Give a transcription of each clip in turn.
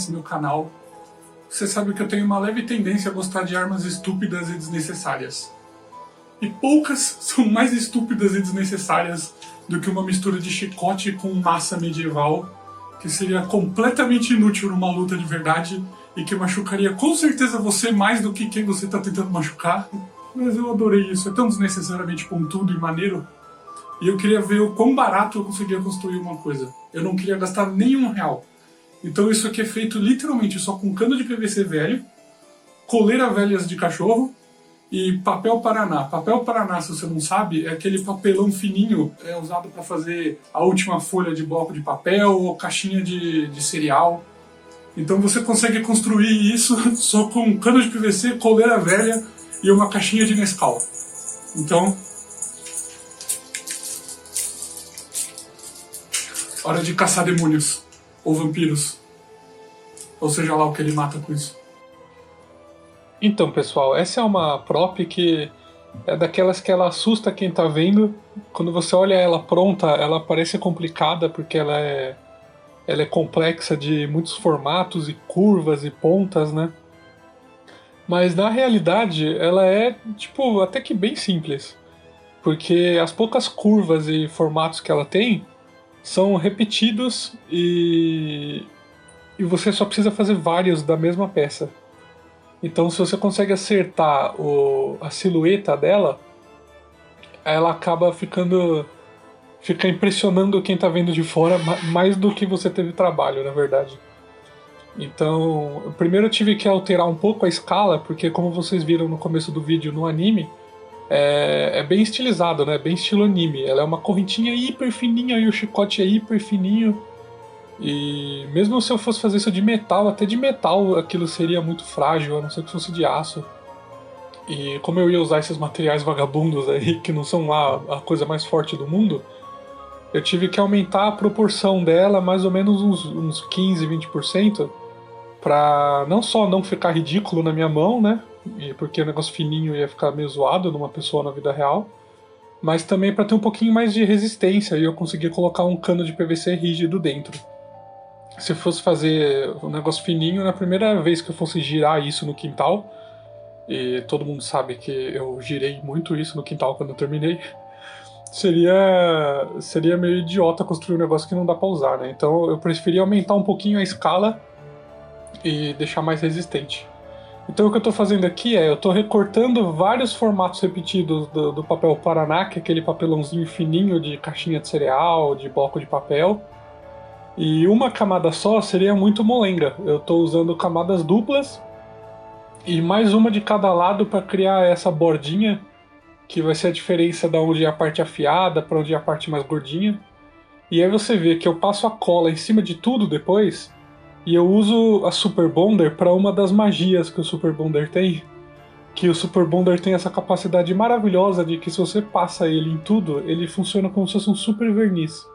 conhece meu canal, você sabe que eu tenho uma leve tendência a gostar de armas estúpidas e desnecessárias. E poucas são mais estúpidas e desnecessárias do que uma mistura de chicote com massa medieval, que seria completamente inútil numa luta de verdade e que machucaria com certeza você mais do que quem você está tentando machucar. Mas eu adorei isso, é tão desnecessariamente pontudo e maneiro. E eu queria ver o quão barato eu conseguia construir uma coisa. Eu não queria gastar nenhum real. Então isso aqui é feito literalmente só com cano de PVC velho, coleira velhas de cachorro e papel Paraná. Papel Paraná, se você não sabe, é aquele papelão fininho usado para fazer a última folha de bloco de papel ou caixinha de cereal. Então você consegue construir isso só com cano de PVC, coleira velha e uma caixinha de Nescau. Então, hora de caçar demônios ou vampiros, ou seja lá o que ele mata com isso. Então, pessoal, essa é uma prop que é daquelas que ela assusta quem tá vendo. Quando você olha ela pronta, ela parece complicada porque ela é complexa de muitos formatos e curvas e pontas, né? Mas na realidade ela é, tipo, até que bem simples. Porque as poucas curvas e formatos que ela tem são repetidos e você só precisa fazer vários da mesma peça. Então se você consegue acertar a silhueta dela, ela acaba fica impressionando quem tá vendo de fora mais do que você teve trabalho, na verdade. Então, primeiro eu tive que alterar um pouco a escala, porque como vocês viram no começo do vídeo no anime, é bem estilizado, né? Bem estilo anime. Ela é uma correntinha hiper fininha e o chicote é hiper fininho. E mesmo se eu fosse fazer isso de metal, até de metal aquilo seria muito frágil, a não ser que fosse de aço. E como eu ia usar esses materiais vagabundos aí, que não são lá a coisa mais forte do mundo, eu tive que aumentar a proporção dela mais ou menos uns 15, 20%, pra não só não ficar ridículo na minha mão, né? Porque o negócio fininho ia ficar meio zoado numa pessoa na vida real, mas também para ter um pouquinho mais de resistência e eu conseguir colocar um cano de PVC rígido dentro. Se eu fosse fazer um negócio fininho, na primeira vez que eu fosse girar isso no quintal, e todo mundo sabe que eu girei muito isso no quintal quando eu terminei, seria meio idiota construir um negócio que não dá pra usar, né? Então eu preferi aumentar um pouquinho a escala e deixar mais resistente. Então o que eu tô fazendo aqui eu tô recortando vários formatos repetidos do papel Paraná, que é aquele papelãozinho fininho de caixinha de cereal, de bloco de papel. E uma camada só seria muito molenga. Eu tô usando camadas duplas e mais uma de cada lado para criar essa bordinha, que vai ser a diferença da onde é a parte afiada para onde é a parte mais gordinha. E aí você vê que eu passo a cola em cima de tudo depois, e eu uso a Super Bonder para uma das magias que o Super Bonder tem, que o Super Bonder tem essa capacidade maravilhosa de que se você passa ele em tudo, ele funciona como se fosse um super verniz.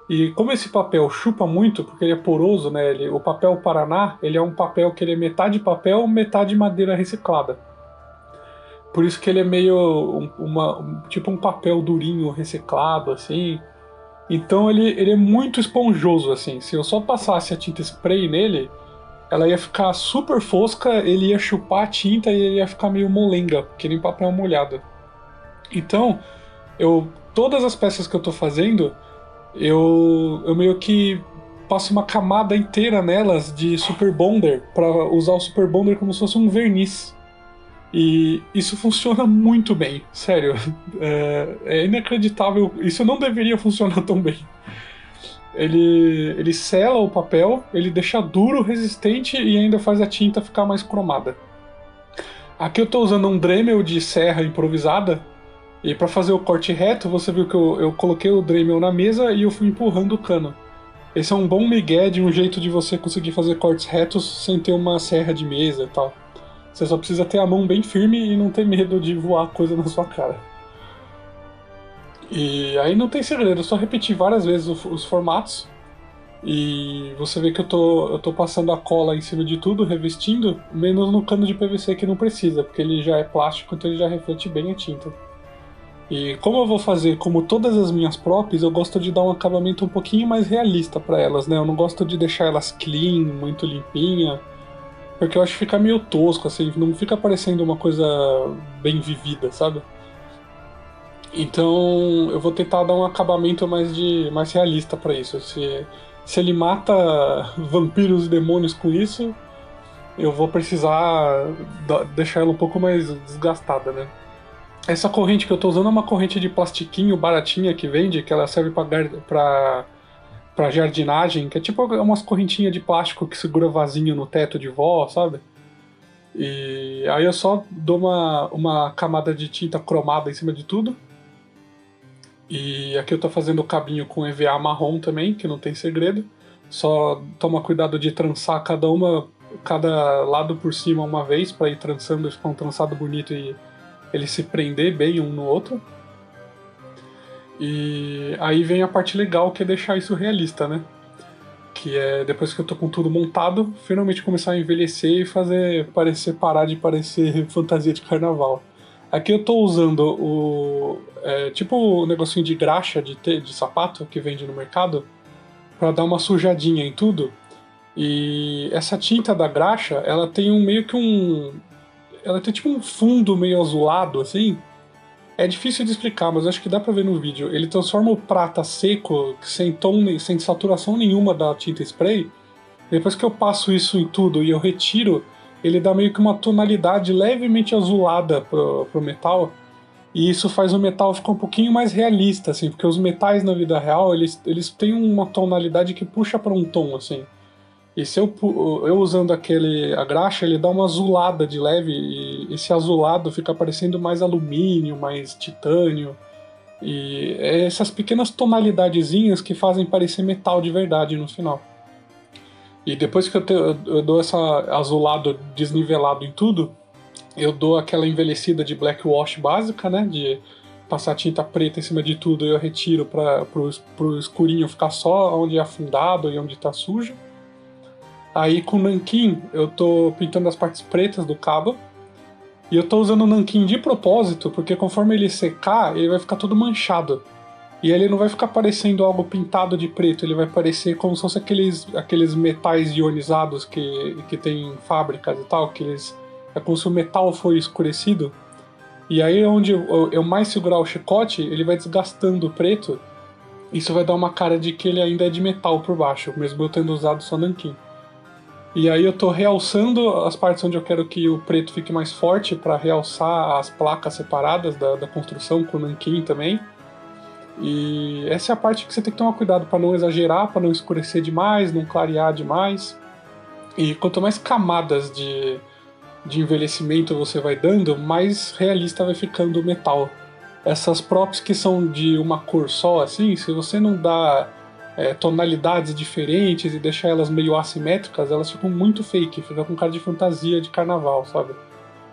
E como esse papel chupa muito, porque ele é poroso, né? O papel Paraná, ele é um papel que ele é metade papel, metade madeira reciclada. Por isso que ele é meio tipo um papel durinho reciclado, assim. Então ele é muito esponjoso, assim. Se eu só passasse a tinta spray nele, ela ia ficar super fosca, ele ia chupar a tinta e ele ia ficar meio molenga, que nem papel molhado. Então, todas as peças que eu tô fazendo, eu meio que passo uma camada inteira nelas de Super Bonder, para usar o Super Bonder como se fosse um verniz. E isso funciona muito bem, sério. É inacreditável, isso não deveria funcionar tão bem. Ele sela o papel, ele deixa duro, resistente e ainda faz a tinta ficar mais cromada. Aqui eu estou usando um Dremel de serra improvisada, e para fazer o corte reto, você viu que eu coloquei o Dremel na mesa e eu fui empurrando o cano. Esse é um bom migué de um jeito de você conseguir fazer cortes retos sem ter uma serra de mesa e tal. Você só precisa ter a mão bem firme e não ter medo de voar coisa na sua cara. E aí não tem segredo, é só repetir várias vezes os formatos. E você vê que eu tô passando a cola em cima de tudo, revestindo, menos no cano de PVC que não precisa, porque ele já é plástico, então ele já reflete bem a tinta. E como eu vou fazer, como todas as minhas props, eu gosto de dar um acabamento um pouquinho mais realista para elas, né? Eu não gosto de deixar elas clean, muito limpinha, porque eu acho que fica meio tosco, assim, não fica parecendo uma coisa bem vivida, sabe? Então eu vou tentar dar um acabamento mais realista para isso. Se ele mata vampiros e demônios com isso, eu vou precisar deixar ela um pouco mais desgastada, né? Essa corrente que eu tô usando é uma corrente de plastiquinho baratinha que vende, que ela serve pra jardinagem, que é tipo umas correntinhas de plástico que segura vasinho no teto de vó, sabe? E aí eu só dou uma camada de tinta cromada em cima de tudo. E aqui eu tô fazendo o cabinho com EVA marrom também, que não tem segredo. Só toma cuidado de trançar cada lado por cima uma vez, para ir trançando e ficar um trançado bonito e ele se prender bem um no outro. E aí vem a parte legal, que é deixar isso realista, né? Que é, depois que eu tô com tudo montado, finalmente começar a envelhecer e parar de parecer fantasia de carnaval. Aqui eu tô usando tipo o negocinho de graxa de sapato que vende no mercado, para dar uma sujadinha em tudo. E essa tinta da graxa, ela tem ela tem tipo um fundo meio azulado, assim. É difícil de explicar, mas acho que dá pra ver no vídeo. Ele transforma o prata seco, sem saturação nenhuma da tinta spray. Depois que eu passo isso em tudo e eu retiro, ele dá meio que uma tonalidade levemente azulada pro metal. E isso faz o metal ficar um pouquinho mais realista, assim, porque os metais na vida real, eles têm uma tonalidade que puxa para um tom, assim. E se eu usando a graxa, ele dá uma azulada de leve, e esse azulado fica parecendo mais alumínio, mais titânio. E é essas pequenas tonalidadezinhas que fazem parecer metal de verdade no final. E depois que eu dou essa azulado desnivelado em tudo, eu dou aquela envelhecida de black wash básica, né? De passar tinta preta em cima de tudo e eu retiro pro escurinho ficar só onde é afundado e onde tá sujo. Aí com o nanquim eu tô pintando as partes pretas do cabo. E eu tô usando o nanquim de propósito, porque conforme ele secar, ele vai ficar todo manchado. E ele não vai ficar parecendo algo pintado de preto, ele vai parecer como se fosse aqueles metais ionizados que tem em fábricas e tal, é como se o metal foi escurecido. E aí onde eu mais segurar o chicote, ele vai desgastando o preto. Isso vai dar uma cara de que ele ainda é de metal por baixo, mesmo eu tendo usado só nanquim. E aí eu tô realçando as partes onde eu quero que o preto fique mais forte, para realçar as placas separadas da construção com o nanquim também. E essa é a parte que você tem que tomar cuidado para não exagerar, para não escurecer demais, não clarear demais. E quanto mais camadas de envelhecimento você vai dando, mais realista vai ficando o metal. Essas props que são de uma cor só, assim, se você não dá tonalidades diferentes e deixar elas meio assimétricas, elas ficam muito fake, fica com cara de fantasia de carnaval, sabe?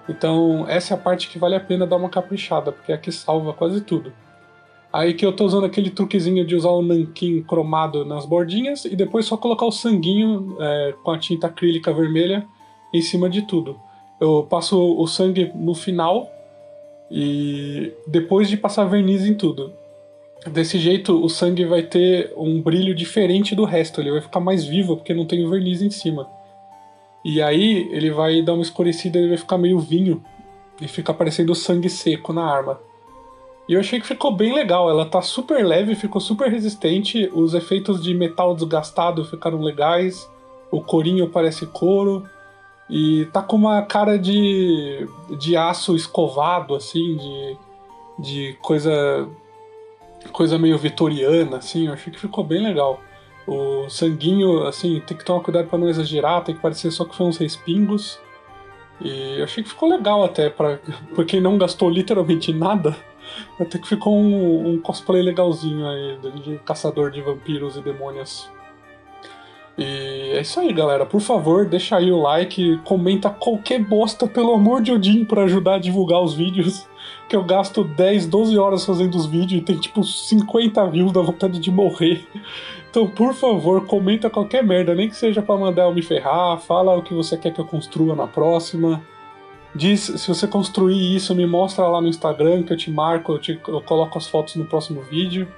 Então essa é a parte que vale a pena dar uma caprichada, porque é a que salva quase tudo. Aí que eu tô usando aquele truquezinho de usar o nanquim cromado nas bordinhas e depois só colocar o sanguinho com a tinta acrílica vermelha em cima de tudo. Eu passo o sangue no final e depois de passar verniz em tudo. Desse jeito o sangue vai ter um brilho diferente do resto, ele vai ficar mais vivo porque não tem o verniz em cima. E aí ele vai dar uma escurecida, ele vai ficar meio vinho e fica parecendo sangue seco na arma. E eu achei que ficou bem legal, ela tá super leve, ficou super resistente, os efeitos de metal desgastado ficaram legais, o corinho parece couro, e tá com uma cara de aço escovado, assim, de coisa meio vitoriana, assim, eu achei que ficou bem legal. O sanguinho, assim, tem que tomar cuidado pra não exagerar, tem que parecer só que foi uns respingos. E eu achei que ficou legal até, pra quem não gastou literalmente nada, até que ficou um cosplay legalzinho aí, de caçador de vampiros e demônios. E é isso aí, galera. Por favor, deixa aí o like, comenta qualquer bosta, pelo amor de Odin, pra ajudar a divulgar os vídeos. Que eu gasto 10, 12 horas fazendo os vídeos e tem tipo 50 views, dá vontade de morrer. Então, por favor, comenta qualquer merda, nem que seja pra mandar eu me ferrar, fala o que você quer que eu construa na próxima. Diz, se você construir isso, me mostra lá no Instagram que eu te marco, eu coloco as fotos no próximo vídeo.